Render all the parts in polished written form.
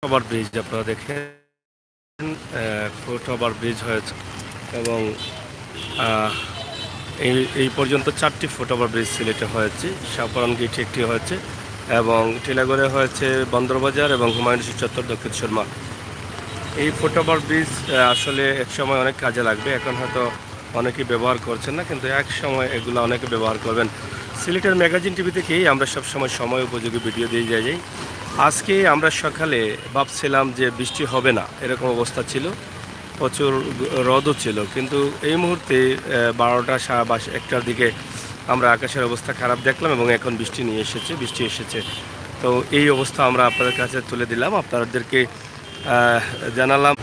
Over bridge আপনারা দেখেন, foot over bridge হয়েছে এবং এই পর্যন্ত 4টি ফুট ওভার ব্রিজ সিলেটে হয়েছে। শাহপরান গেটে একটি হয়েছে এবং টিলাগড়ে হয়েছে বন্দরবাজার এবং হুমায়ুন চত্বর দক্ষিণ সুরমা। এই ফুট ওভার ব্রিজ আসলে এক সময় অনেক কাজে লাগবে, এখন হয়তো অনেকেই ব্যবহার করছেন না, কিন্তু এক সময় এগুলো অনেকে ব্যবহার করবেন। সিলেটের ম্যাগাজিন টিভি থেকেই আমরা সবসময় সময় উপযোগী ভিডিও দিয়ে যাই। আজকে আমরা সকালে ভাবছিলাম যে বৃষ্টি হবে না, এরকম অবস্থা ছিল, প্রচুর রোদও ছিল, কিন্তু এই মুহূর্তে 12টা 1টার দিকে আমরা আকাশের অবস্থা খারাপ দেখলাম এবং এখন বৃষ্টি এসেছে। তো এই অবস্থা আমরা আপনাদের কাছে তুলে দিলাম, আপনাদেরকে জানালাম।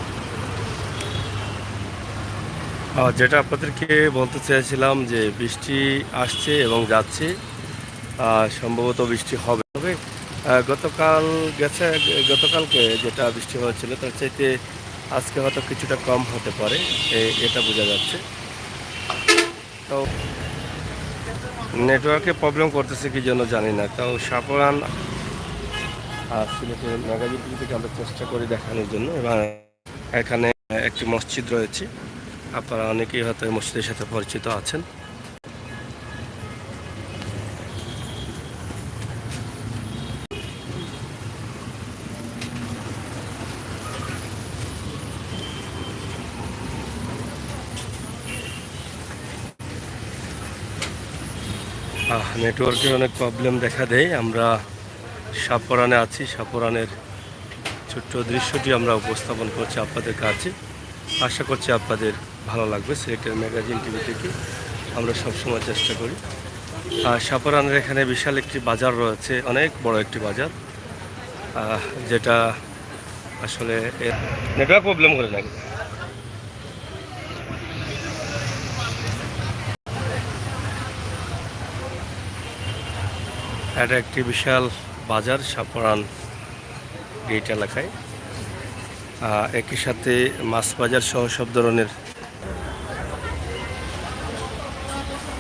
যেটা আপনাদেরকে বলতে চেয়েছিলাম যে বৃষ্টি আসছে এবং যাচ্ছে, সম্ভবত বৃষ্টি হবে। গতকালকে যেটা বৃষ্টি হয়েছিল তার চাইতে আজকে হয়তো কিছুটা কম হতে পারে, এটা বোঝা যাচ্ছে। তো নেটওয়ার্কে প্রবলেম করতেছে কি জন্য জানি না। তো শাহপরান সিলেটের ম্যাগাজিন টিভি থেকে আমরা চেষ্টা করি দেখানোর জন্য। এবং এখানে একটি মসজিদ রয়েছে, আপনারা অনেকেই হয়তো এই মসজিদের সাথে পরিচিত আছেন। নেটওয়ার্কের অনেক প্রবলেম দেখা দেয়। আমরা শাহপরানে আছি, শাহপরানের ছোট্ট দৃশ্যটি আমরা উপস্থাপন করছি আপনাদের কাছে। আশা করছি আপনাদের ভালো লাগবে। সিলেটের ম্যাগাজিন টিভি থেকে আমরা সবসময় চেষ্টা করি। শাহপরানের এখানে বিশাল একটি বাজার রয়েছে, অনেক বড় একটি বাজার, যেটা আসলে নেটওয়ার্ক প্রবলেম করে নাকি। এটা একটি বিশাল বাজার শাহপরান গেট এলাকায়, একই সাথে মাছ বাজার সহ সব ধরনের।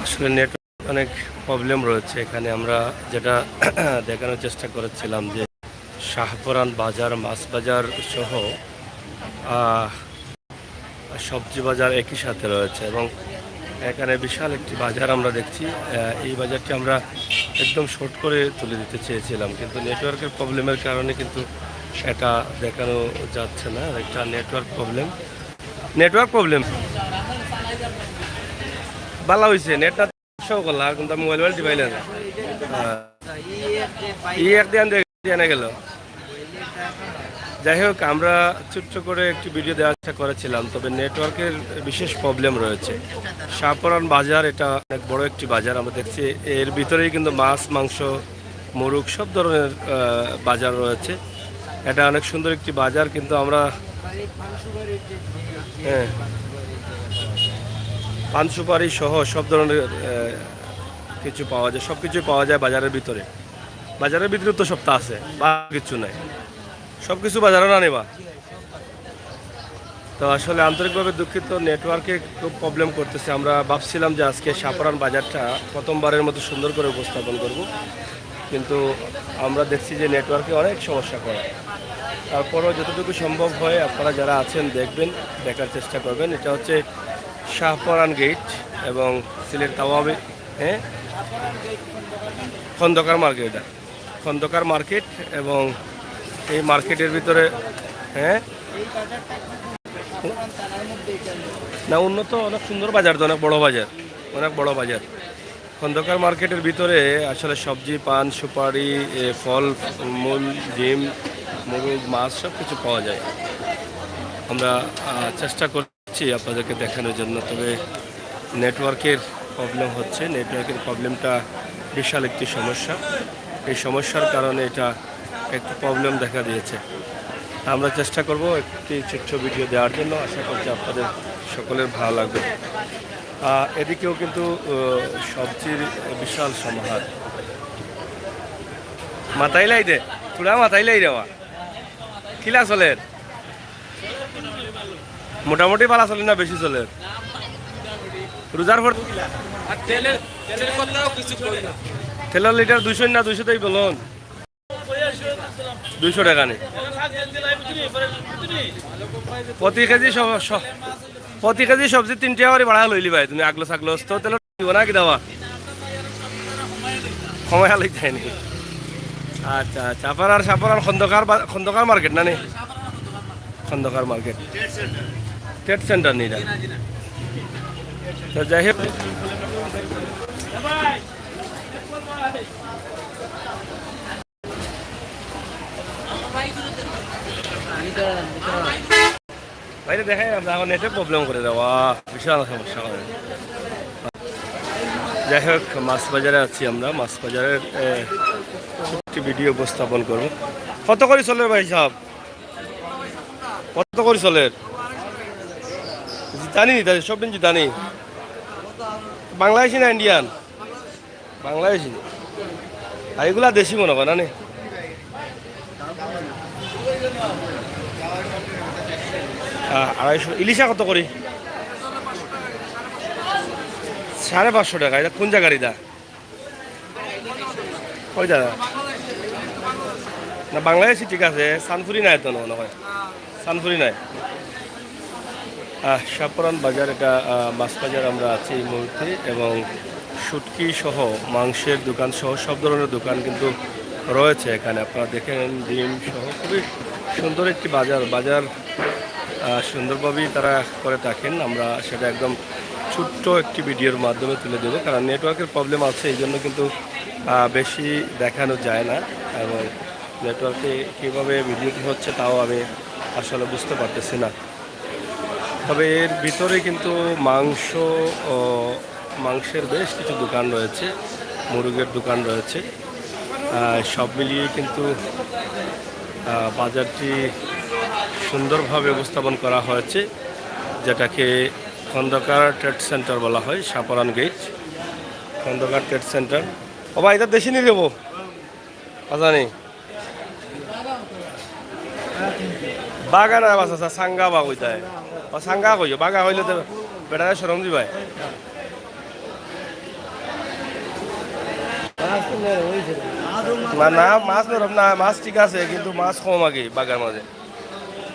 আসলে নেটওয়ার্ক অনেক প্রবলেম রয়েছে এখানে। আমরা যেটা দেখানোর চেষ্টা করেছিলাম যে শাহপরান বাজার, মাছ বাজার সহ সবজি বাজার একই সাথে রয়েছে এবং এখানে বিশাল একটি বাজার আমরা দেখছি। এই বাজারটি আমরা একদম শর্ট করে তুলে দিতে চেয়েছিলাম, কিন্তু নেটওয়ার্কের প্রবলেমের কারণে কিন্তু এটা দেখানো যাচ্ছে না। একটা নেটওয়ার্ক প্রবলেম ভালো হয়েছে, নেটটা শো করলাম কিন্তু মোবাইল পাইলে না। এক গেল। যাই হোক, আমরা ছোট্ট করে একটি ভিডিও দেওয়ার চেষ্টা করেছিলাম, তবে নেটওয়ার্কের বিশেষ প্রবলেম রয়েছে। শাহপরান বাজার এটা অনেক বড় একটি বাজার, আমরা দেখছি এর ভিতরেই কিন্তু মাছ, মাংস, মুরগ সব ধরনের বাজার রয়েছে। এটা অনেক সুন্দর একটি বাজার, কিন্তু আমরা পান সুপারি সহ সব ধরনের কিছু পাওয়া যায়, সব কিছুই পাওয়া যায় বাজারের ভিতরে। বাজারের ভিতরে তো সপ্তাহ আছে বা কিছু নাই, সব কিছু বাজারে না নেবা। তো আসলে আন্তরিকভাবে দুঃখিত, নেটওয়ার্কে খুব প্রবলেম করতেছে। আমরা ভাবছিলাম যে আজকে শাহপরান বাজারটা প্রথমবারের মতো সুন্দর করে উপস্থাপন করব, কিন্তু আমরা দেখছি যে নেটওয়ার্কে অনেক সমস্যা করে। তারপরেও যতটুকু সম্ভব হয় আপনারা যারা আছেন দেখবেন, দেখার চেষ্টা করবেন। এটা হচ্ছে শাহপরান গেট এবং সিলেট তাওয়াবে, খন্দকার মার্কেট এবং এই মার্কেটের ভিতরে না উন্নত, অনেক সুন্দর বাজার, তো অনেক বড় বাজার। খন্দকার মার্কেটের ভিতরে আসলে সবজি, পান, সুপারি, ফল মূল, ডিম, মুরগ, মাছ সব কিছু পাওয়া যায়। আমরা চেষ্টা করছি আপনাদেরকে দেখানোর জন্য, তবে নেটওয়ার্কের প্রবলেমটা বিশাল একটি সমস্যা। এই সমস্যার কারণে এটা একটু প্রবলেম দেখা দিয়েছে। আমরা চেষ্টা করব একটি ছোট্ট ভিডিও দেওয়ার জন্য, আশা করছি আপনাদের সকলের ভালো লাগবে। এদিকেও কিন্তু সবজির বিশাল সমাহার। মাথাইলাই দে পুরা মাথাইলাই দেওয়া কিলা চলে, মোটামুটি ভালো চলে না বেশি চলে? রোজার পর তেলের লিটার 200 না 200 বলুন। 200 টাকা নেই প্রতি কেজি প্রতি কেজি সবজি 3 টাকা করে বাড়া লইলি ভাই তুমি আগলো ছাগলো তো তেল দিব না কি দেওয়া সময় হালি যায়নি আচ্ছা আচ্ছা আপনার খন্দকার মার্কেট না নি খন্দকার মার্কেট ট্রেড সেন্টার নেই তো যাই হোক বাইরে দেখাই এখন নেটে প্রবলেম করে দেওয়া বিশাল সমস্যা করে যাই হোক মাছ বাজারে আছি আমরা মাছ বাজারের একটি ভিডিও উপস্থাপন করব কত করে চলে ভাই সাহেব কত করে চলে জিতানি সব দিন জিতানি বাংলাদেশি না ইন্ডিয়ান বাংলাদেশি আর এগুলা দেশি মনে হয় না আড়াইশো ইলিশা কত করি 550 টাকা এটা কোন জায়গার এটা ওই দাদা না বাংলাদেশি ঠিক আছে সানফুরি নাই তো মনে হয় সানফুরি নাই শাহপুরান বাজার এটা মাছ বাজার আমরা আছি এই মুহূর্তে এবং শুটকি সহ মাংসের দোকান সহ সব ধরনের দোকান কিন্তু রয়েছে এখানে আপনারা দেখেন ডিম সহ খুবই সুন্দর একটি বাজার সুন্দরভাবেই তারা করে থাকেন আমরা সেটা একদম ছোট্ট একটি ভিডিওর মাধ্যমে তুলে দেবো কারণ নেটওয়ার্কের প্রবলেম আছে এই জন্য কিন্তু বেশি দেখানো যায় না এবং নেটওয়ার্কে কীভাবে ভিডিওটি হচ্ছে তাও আমি আসলে বুঝতে পারতেছি না তবে এর ভিতরে কিন্তু মাংসের বেশ কিছু দোকান রয়েছে মুরগের দোকান রয়েছে সব মিলিয়ে কিন্তু বাজারটি সুন্দরভাবে উপস্থাপন করা হয়েছে যেটাকে খন্দকার ট্রেড সেন্টার বলা হয় Shahpuran gate Khandakar trade centre ও ভাই এটা দেশি নিয়ে যাবো আচ্ছা নেই বাগা না বাস আছে সাঙ্গা বাগ হইতায় ও সাঙ্গা কইও বাগা হইলে তো বেটা সরম দি ভাই না মাছ নরম না মাছ ঠিক আছে কিন্তু মাছ কম আগে বাগার মাঝে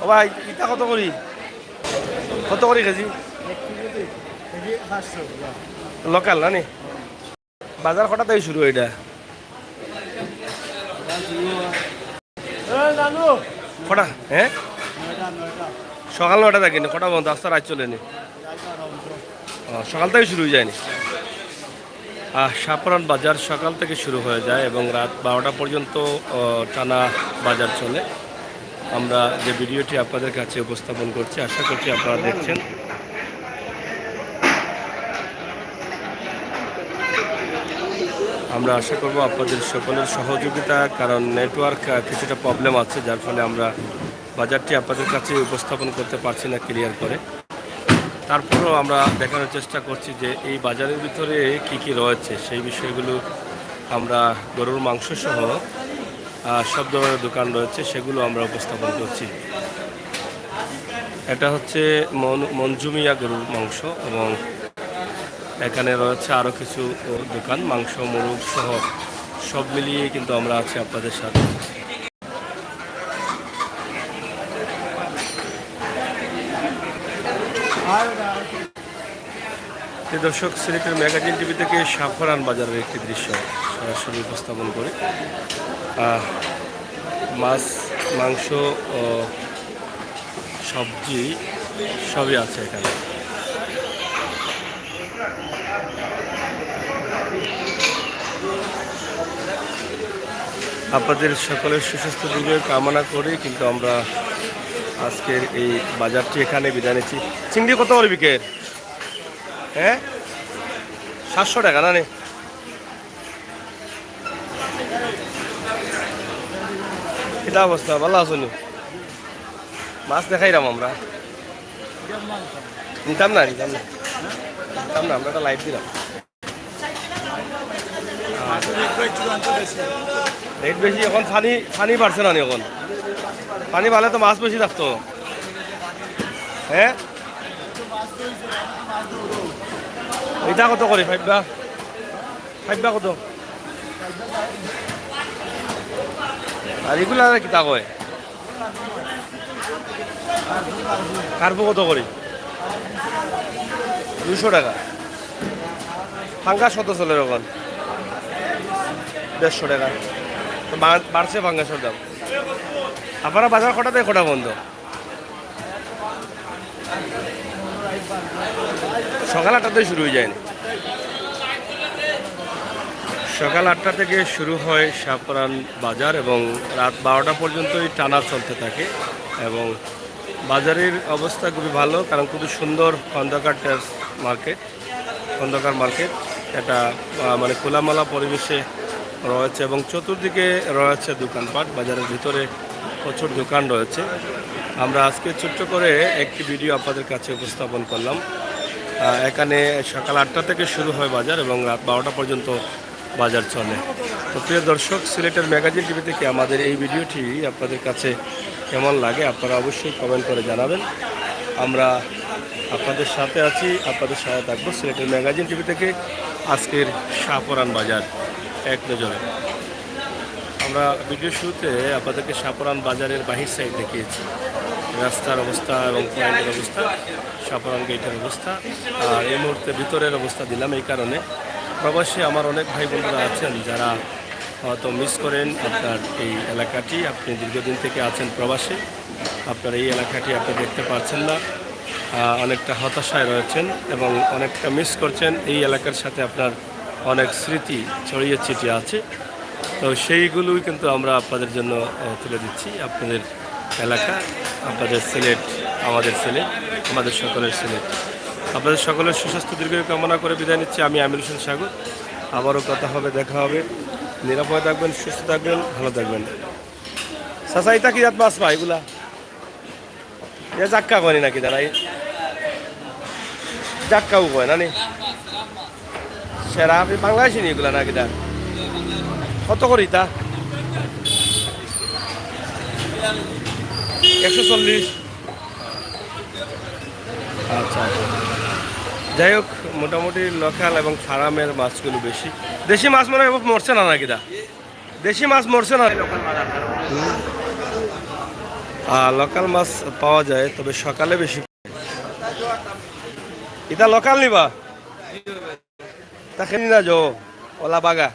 ও ভাই ইটা কত করি কেজি লোকাল না নি বাজার কটাতেই শুরু এটা কটা হ্যাঁ সকাল 9টা থাকে কটা বন্ধ রাস্তা রাত চলেনি সকাল থেকে শুরু হয়ে যায়নি শাহপুরান বাজার সকাল থেকে শুরু হয়ে যায় এবং রাত 12টা পর্যন্ত টানা বাজার চলে আমরা যে ভিডিওটি আপনাদের কাছে উপস্থাপন করছি আশা করছি আপনারা দেখছেন আমরা আশা করব আপনাদের সকলের সহযোগিতা কারণ নেটওয়ার্ক কিছুটা প্রবলেম আছে যার ফলে আমরা বাজারটি আপনাদের কাছে উপস্থাপন করতে পারছি না ক্লিয়ার করে তারপরেও আমরা দেখানোর চেষ্টা করছি যে এই বাজারের ভিতরে কি কি রয়েছে সেই বিষয়গুলো আমরা গরুর মাংস সহ সব ধরনের দোকান রয়েছে সেগুলো আমরা উপস্থাপন করছি এটা হচ্ছে মঞ্জুমিয়া গরুর মাংস এবং এখানে রয়েছে আরও কিছু দোকান মাংস মুরগ সহ সব মিলিয়ে কিন্তু আমরা আছি আপনাদের সাথে দর্শক সিলেটের ম্যাগাজিন টিভি থেকে শাহপুরান বাজারের একটি দৃশ্য সরাসরি উপস্থাপন করে মাছ মাংস ও সবজি সবই আছে এখানে আপনাদের সকলের সুস্বাস্থ্য দীর্ঘ কামনা করে কিন্তু আমরা আজকের এই বাজারটি এখানে বিদায় নিচ্ছি চিংড়ি কত করে বিকেল হ্যাঁ 700 টাকা না নে এটা অবস্থা ভালো আছো নি মাছ দেখাইলাম আমরা নিতাম না আমরা একটা লাইভ দিলাম রেট বেশি এখন পানি বাড়ছে না এখন পানি বাড়লে তো মাছ বেশি থাকতো হ্যাঁ এটা কত করে ফাইভবা কত আর এগুলো আর কি তা কয় কার্পো কত করে 200 টাকা ফাঙ্গাস কত চলে এখন 150 টাকা তো বাড়ছে ফাঙ্গাসের দাম আপনারা বাজার কটা থেকে কটা বন্ধ সকাল 8টাতেই শুরু হয়ে যায় সকাল 8টা থেকে শুরু হয় শাহপরান বাজার এবং রাত 12টা পর্যন্তই টানা চলতে থাকে এবং বাজারের অবস্থা খুবই ভালো কারণ খুবই সুন্দর খন্দকার মার্কেট এটা মানে খোলামেলা পরিবেশে রয়েছে এবং চতুর্দিকে রয়েছে দোকানপাট বাজারের ভিতরে প্রচুর দোকান রয়েছে আমরা আজকে ছোট্ট করে একটি ভিডিও আপনাদের কাছে উপস্থাপন করলাম এখানে সকাল 8টা থেকে শুরু হয় বাজার এবং রাত 12টা পর্যন্ত বাজার চলে তো প্রিয় দর্শক সিলেটের ম্যাগাজিন টিভি থেকে আমাদের এই ভিডিওটি আপনাদের কাছে কেমন লাগে আপনারা অবশ্যই কমেন্ট করে জানাবেন আমরা আপনাদের সাথে আছি আপনাদের সাথে থাকবো সিলেটের ম্যাগাজিন টিভি থেকে আজকের শাহপরান বাজার এক নজরে আমরা ভিডিও শুরুতে আপনাদেরকে শাহপরান বাজারের বাহির সাইড দেখিয়েছি রাস্তার অবস্থা এবং পয়েন্টের অবস্থা শাহপরান গেটের অবস্থা আর এই মুহূর্তে ভিতরের অবস্থা দিলাম এই কারণে প্রবাসী আমার অনেক ভাই বন্ধুরা আছেন যারা হয়তো মিস করেন আপনার এই এলাকাটি আপনি দীর্ঘদিন থেকে আছেন প্রবাসে আপনার এই এলাকাটি আপনি দেখতে পাচ্ছেন না অনেকটা হতাশায় রয়েছেন এবং অনেকটা মিস করছেন এই এলাকার সাথে আপনার অনেক স্মৃতি ছড়িয়ে ছিটিয়ে আছে তো সেইগুলোই কিন্তু আমরা আপনাদের জন্য তুলে দিচ্ছি আপনাদের এলাকা আপনাদের সিলেট আমাদের সিলেট আমাদের সকলের সিলেট আপনাদের সকলের সুস্বাস্থ্য দীর্ঘায়ু কামনা করে বিদায় নিচ্ছি আমি আমির হোসেন সাগর আবারও কথা হবে দেখা হবে নিরাপদে থাকবেন সুস্থ থাকবেন ভালো থাকবেন চাচা ইতা কি জাত মাছ পা এগুলা এ জাক্কা কয়নি নাকি দাঁড়াই জাক্কাও কয় না নি সেরা আপনি বাংলাদেশি নি এগুলা নাকি দা কত করি তা 140 আচ্ছা যাই হোক মোটামুটি লোকাল এবং ফার্মের মাছগুলো বেশি দেশি মাছ মনে হয় মরছে না নাকি দা দেশি মাছ মরছে না লোকাল মাছ পাওয়া যায় তবে সকালে বেশি এটা লোকাল নিবা তাকে না যো ওলা বাগা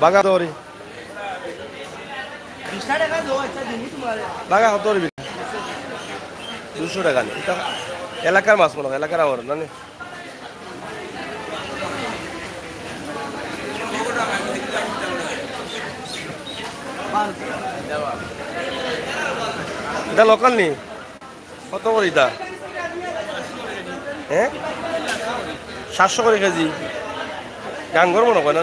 বাগা দৌড়ি বাগা দৌড়ি 200 টাকা নি এটা এলাকার মাছ মনে হয় এলাকার আমার না এটা লোকাল নি কত করে এটা হ্যাঁ 700 করে কেজি গাঙ্গর মনে হয় না